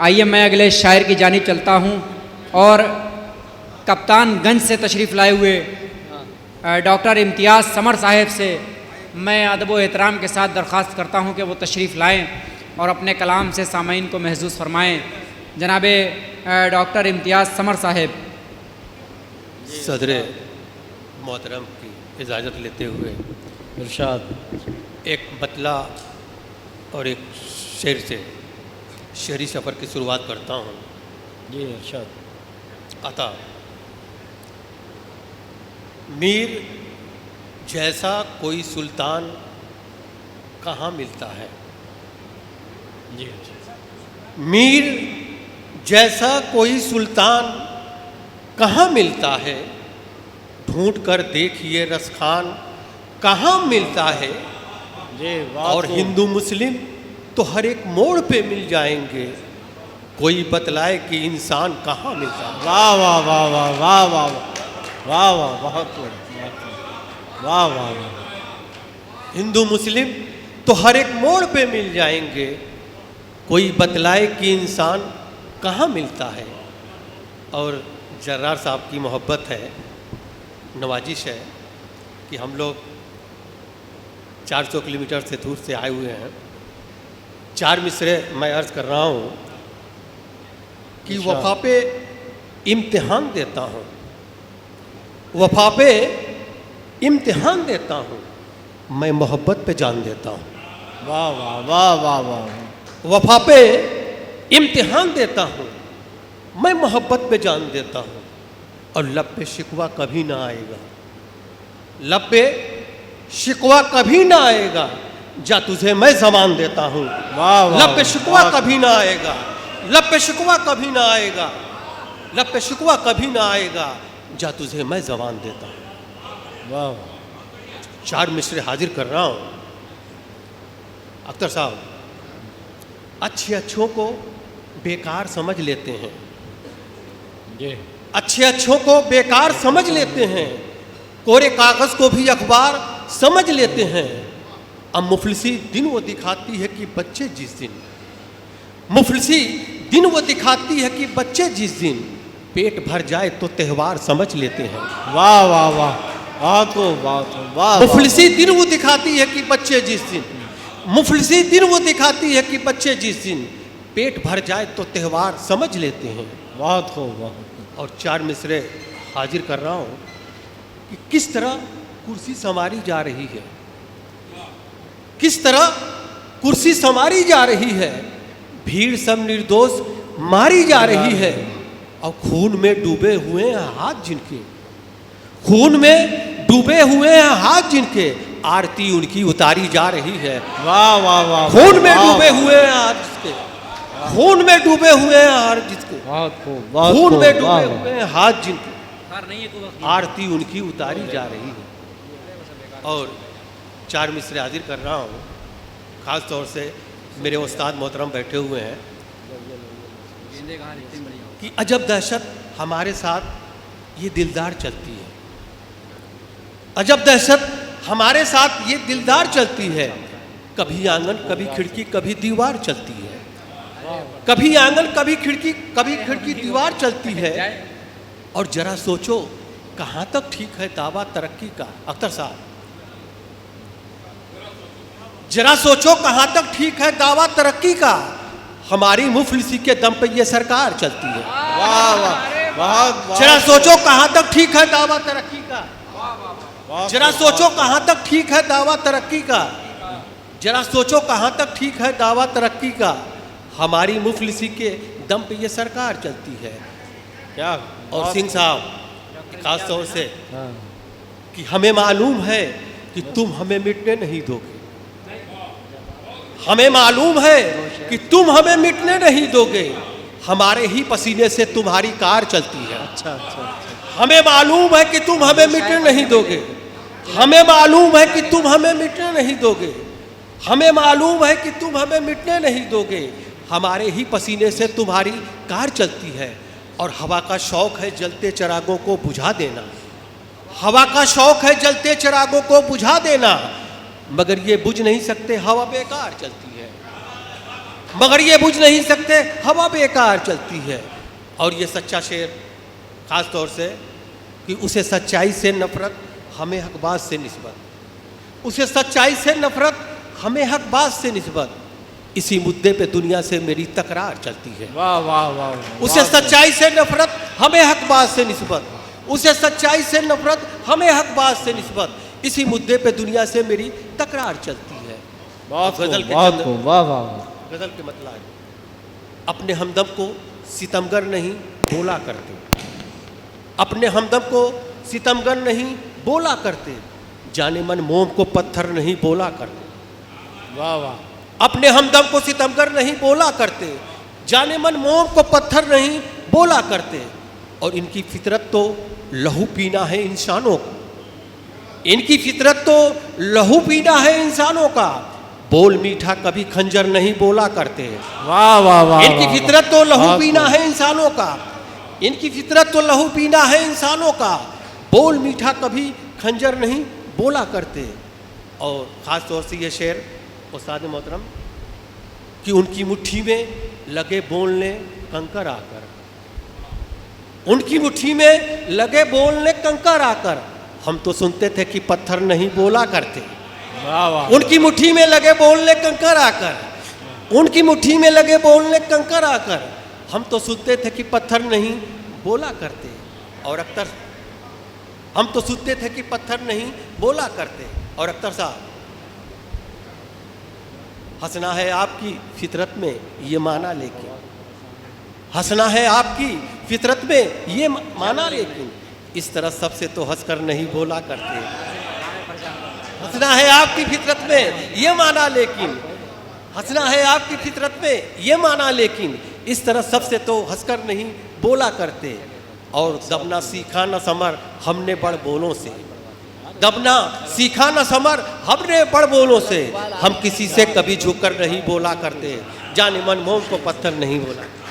आइए मैं अगले शायर की जानिब चलता हूँ और कप्तानगंज से तशरीफ़ लाए हुए डॉक्टर इम्तियाज़ समर साहब से मैं अदब व एहतराम के साथ दरख्वास्त करता हूँ कि वो तशरीफ़ लाएँ और अपने कलाम से सामीन को महसूस फरमाएँ। जनाब डॉक्टर इम्तियाज़ समर साहब। सदर मोहतरम की इजाज़त लेते हुए इरशाद एक मतला और एक शेर से शेरी सफ़र की शुरुआत करता हूँ। जी इरशाद। अता मीर जैसा कोई सुल्तान कहाँ मिलता है। जी मीर जैसा कोई सुल्तान कहाँ मिलता है, ढूंढ कर देखिए रसखान कहाँ मिलता है। जी और हिंदू मुस्लिम तो हर एक मोड़ पे मिल जाएंगे, कोई बतलाए कि इंसान कहाँ मिलता है। वाह वाह वाह वाह वाह वाह वाह वाह बहुत वाह वाह वाह। हिंदू मुस्लिम तो हर एक मोड़ पे मिल जाएंगे, कोई बतलाए कि इंसान कहाँ मिलता है। और जर्रार साहब की मोहब्बत है, नवाजिश है कि हम लोग 400 किलोमीटर से दूर से आए हुए हैं। 4 मिसरे मैं अर्ज़ कर रहा हूँ कि वफा पे इम्तिहान देता हूँ, वफा पे इम्तिहान देता हूँ, मैं मोहब्बत पे जान देता हूँ। वाह वाह वाह वाह वाह। वफा पे इम्तिहान देता हूँ, मैं मोहब्बत पे जान देता हूँ। और लब पे शिकवा कभी ना आएगा, लब पे शिकवा कभी ना आएगा, जा तुझे मैं ज़बान देता हूँ। वाह वाह। लब पे शिकवा कभी ना आएगा, लब पे शिकवा कभी ना आएगा, लब पे शिकवा कभी ना आएगा, जा तुझे मैं ज़बान देता हूँ। वाह। 4 मिसरे हाजिर कर रहा हूँ। अख्तर साहब, अच्छे अच्छों को बेकार समझ लेते हैं, जी अच्छे अच्छों को बेकार समझ लेते हैं, कोरे कागज़ को भी अखबार समझ लेते हैं। अब मुफलिसी दिन वो दिखाती है कि बच्चे जिस दिन, मुफलिसी दिन वो दिखाती है कि बच्चे जिस दिन पेट भर जाए तो त्यौहार समझ लेते हैं। वाह वाह वाह वाह वाह। मुफलिसी दिन वो दिखाती है कि बच्चे जिस दिन, मुफलिसी दिन वो दिखाती है कि बच्चे जिस दिन पेट भर जाए तो त्यौहार समझ लेते हैं। बहुत खूब बहुत। और 4 मिसरे हाजिर कर रहा हूँ कि किस तरह कुर्सी संवारी जा रही है, किस तरह कुर्सी संवारी जा रही है, भीड़ सब निर्दोष मारी जा रही है। और खून में डूबे हुए हैं हाथ जिनके, खून में डूबे हुए हैं हाथ जिनके, आरती उनकी उतारी जा रही है। वाह वाह वाह। खून में डूबे हुए हैं हाथ जिसके, खून में डूबे हुए हैं हाथ जिसके, बहुत खूब। खून में डूबे हुए हैं हाथ जिनके, आरती उनकी उतारी जा रही है। और 4 मिसरे हाजिर कर रहा हूँ, ख़ास तौर से मेरे उस्ताद मोहतरम बैठे हुए हैं कि अजब दहशत हमारे साथ ये दिलदार चलती है, अजब दहशत हमारे साथ ये दिलदार चलती है। कभी आंगन कभी खिड़की कभी दीवार चलती है, कभी आंगन कभी खिड़की दीवार चलती है। और जरा सोचो कहाँ तक ठीक है दावा तरक्की का। अख्तर साहब, जरा सोचो कहाँ तक ठीक है दावा तरक्की का, हमारी मुफलिसी के दम पे ये सरकार चलती है। वाह वाह बहुत। जरा सोचो कहाँ तक ठीक है दावा तरक्की का, जरा सोचो कहाँ तक ठीक है दावा तरक्की का, जरा सोचो कहाँ तक ठीक है दावा तरक्की का, हमारी मुफलिसी के दम पे ये सरकार चलती है। क्या। और सिंह साहब खास तौर से कि हमें मालूम है कि तुम हमें मिटने नहीं दोगे, हमें मालूम है कि तुम हमें मिटने नहीं दोगे, हमारे ही पसीने से तुम्हारी कार चलती है। अच्छा अच्छा अच्छा। हमें मालूम है कि तुम हमें मिटने नहीं दोगे, हमें मालूम है कि तुम हमें मिटने नहीं दोगे, हमें मालूम है कि तुम हमें मिटने नहीं दोगे, हमारे ही पसीने से तुम्हारी कार चलती है। और हवा का शौक है जलते चिरागों को बुझा देना, हवा का शौक है जलते चिरागों को बुझा देना, मगर ये बुझ नहीं सकते, हवा बेकार चलती है। मगर ये बुझ नहीं सकते हवा बेकार चलती है। और ये सच्चा शेर ख़ास तौर से कि उसे सच्चाई से नफरत हमें हकबाज से निस्बत, उसे सच्चाई से नफरत हमें हकबाज से निस्बत, इसी मुद्दे पे दुनिया से मेरी तकरार चलती है। वाह वाह वाह वाह। उसे सच्चाई से नफरत हमें हकबाज से निस्बत, उसे सच्चाई से नफरत हमें हकबाज से निस्बत, इसी मुद्दे पे दुनिया से मेरी तकरार चलती है। बहुत गजल खूब, के बहुत चंद- खूब, वाह वाह वाह। गजल के मतलब है, अपने हमदम को सितमगर नहीं बोला करते, अपने हमदम को सितमगर नहीं बोला करते, जाने मन मोम को पत्थर नहीं बोला करते। वाह वाह। अपने हमदम को सितमगर नहीं बोला करते, जाने मन मोम को पत्थर नहीं बोला करते। और इनकी फितरत तो लहू पीना है इंसानों को, इनकी फितरत तो लहू पीना है इंसानों का, बोल मीठा कभी खंजर नहीं बोला करते। वाह वाह वाह। इनकी वाह, फितरत तो लहू बहुत पीना खूब। है इंसानों का, इनकी फितरत तो लहू पीना है इंसानों का, बोल मीठा कभी खंजर नहीं बोला करते। और ख़ास तौर से ये शेर उस्ताद मोहतरम कि उनकी मुट्ठी में लगे बोलने कंकर आकर, उनकी मुट्ठी में लगे बोलने कंकर आकर, हम तो सुनते थे कि पत्थर नहीं बोला करते। वाह वाह। उनकी मुट्ठी में लगे बोलने कंकर आकर, उनकी मुट्ठी में लगे बोलने कंकर आकर, हम तो सुनते थे कि पत्थर नहीं बोला करते। और अख्तर, हम तो सुनते थे कि पत्थर नहीं बोला करते। और अख्तर साहब, हंसना है आपकी फितरत में ये माना, लेकिन हंसना है आपकी फितरत में ये माना, लेकिन इस तरह सबसे तो हंसकर नहीं बोला करते। हंसना है आपकी फितरत में ये माना, लेकिन हंसना है आपकी फितरत में ये माना, लेकिन इस तरह सबसे तो हंसकर नहीं बोला करते। और दबना सीखा न समर हमने बड़ बोलों से, दबना सीखा न समर हमने बड़ बोलों से, हम किसी से कभी झुककर नहीं बोला करते, जाने मन मोम को पत्थर नहीं बोला।